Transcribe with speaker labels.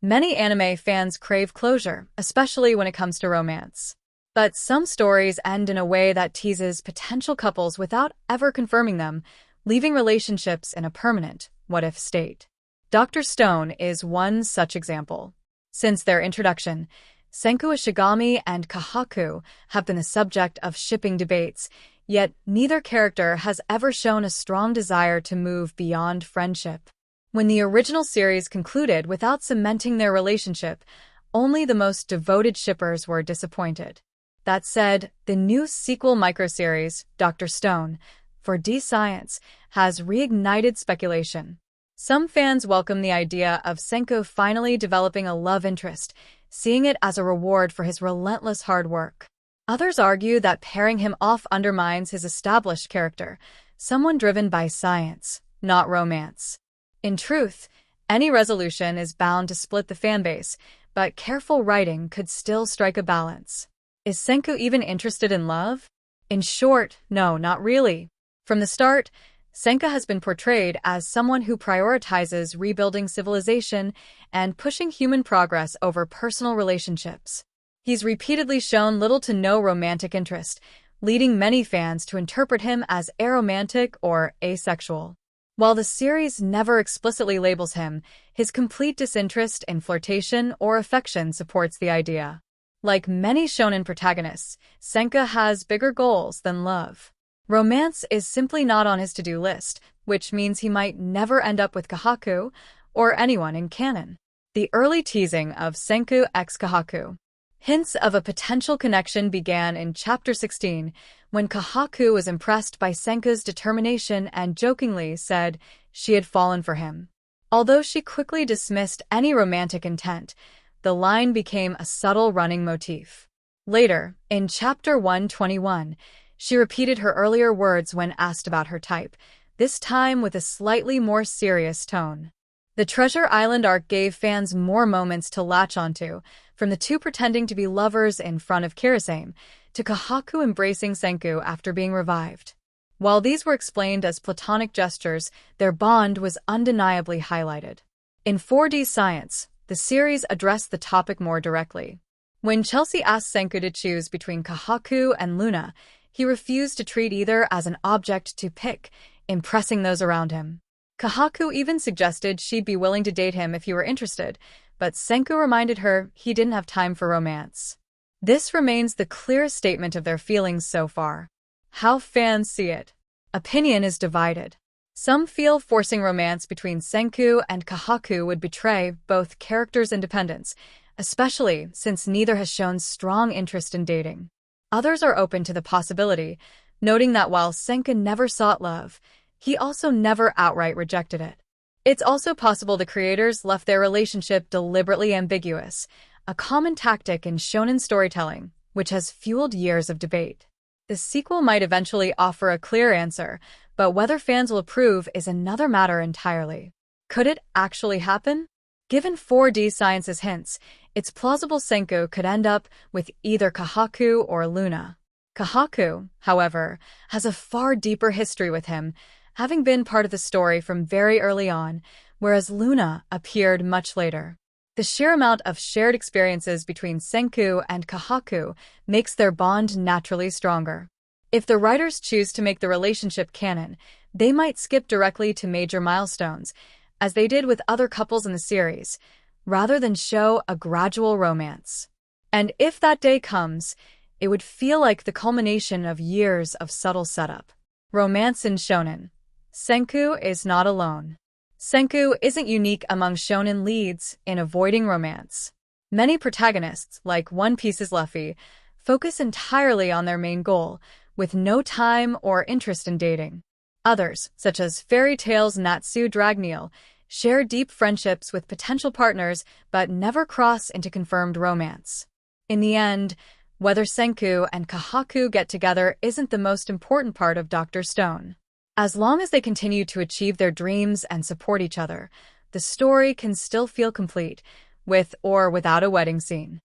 Speaker 1: Many anime fans crave closure, especially when it comes to romance. But some stories end in a way that teases potential couples without ever confirming them, leaving relationships in a permanent what-if state. Dr. Stone is one such example. Since their introduction, Senku Ishigami and Kohaku have been the subject of shipping debates, yet neither character has ever shown a strong desire to move beyond friendship. When the original series concluded without cementing their relationship, only the most devoted shippers were disappointed. That said, the new sequel microseries, Dr. Stone, for D-Science, has reignited speculation. Some fans welcome the idea of Senku finally developing a love interest, seeing it as a reward for his relentless hard work. Others argue that pairing him off undermines his established character, someone driven by science, not romance. In truth, any resolution is bound to split the fanbase, but careful writing could still strike a balance. Is Senku even interested in love? In short, no, not really. From the start, Senku has been portrayed as someone who prioritizes rebuilding civilization and pushing human progress over personal relationships. He's repeatedly shown little to no romantic interest, leading many fans to interpret him as aromantic or asexual. While the series never explicitly labels him, his complete disinterest in flirtation or affection supports the idea. Like many shonen protagonists, Senku has bigger goals than love. Romance is simply not on his to-do list, which means he might never end up with Kohaku or anyone in canon. The early teasing of Senku x Kohaku. Hints of a potential connection began in Chapter 16, when Kohaku was impressed by Senku's determination and jokingly said she had fallen for him. Although she quickly dismissed any romantic intent, the line became a subtle running motif. Later, in Chapter 121, she repeated her earlier words when asked about her type, this time with a slightly more serious tone. The Treasure Island arc gave fans more moments to latch onto, from the two pretending to be lovers in front of Kirasame, to Kohaku embracing Senku after being revived. While these were explained as platonic gestures, their bond was undeniably highlighted. In 4D Science, the series addressed the topic more directly. When Chelsea asked Senku to choose between Kohaku and Luna, he refused to treat either as an object to pick, impressing those around him. Kohaku even suggested she'd be willing to date him if he were interested, but Senku reminded her he didn't have time for romance. This remains the clearest statement of their feelings so far. How fans see it. Opinion is divided. Some feel forcing romance between Senku and Kohaku would betray both characters' independence, especially since neither has shown strong interest in dating. Others are open to the possibility, noting that while Senku never sought love, he also never outright rejected it. It's also possible the creators left their relationship deliberately ambiguous, a common tactic in shonen storytelling, which has fueled years of debate. The sequel might eventually offer a clear answer, but whether fans will approve is another matter entirely. Could it actually happen? Given 4D Science's hints, it's plausible Senku could end up with either Kohaku or Luna. Kohaku, however, has a far deeper history with him, having been part of the story from very early on, whereas Luna appeared much later. The sheer amount of shared experiences between Senku and Kohaku makes their bond naturally stronger. If the writers choose to make the relationship canon, they might skip directly to major milestones, as they did with other couples in the series, rather than show a gradual romance. And if that day comes, it would feel like the culmination of years of subtle setup. Romance in shonen. Senku is not alone. Senku isn't unique among shonen leads in avoiding romance. Many protagonists, like One Piece's Luffy, focus entirely on their main goal, with no time or interest in dating. Others, such as Fairy Tail's Natsu Dragneel, share deep friendships with potential partners but never cross into confirmed romance. In the end, whether Senku and Kohaku get together isn't the most important part of Dr. Stone. As long as they continue to achieve their dreams and support each other, the story can still feel complete, with or without a wedding scene.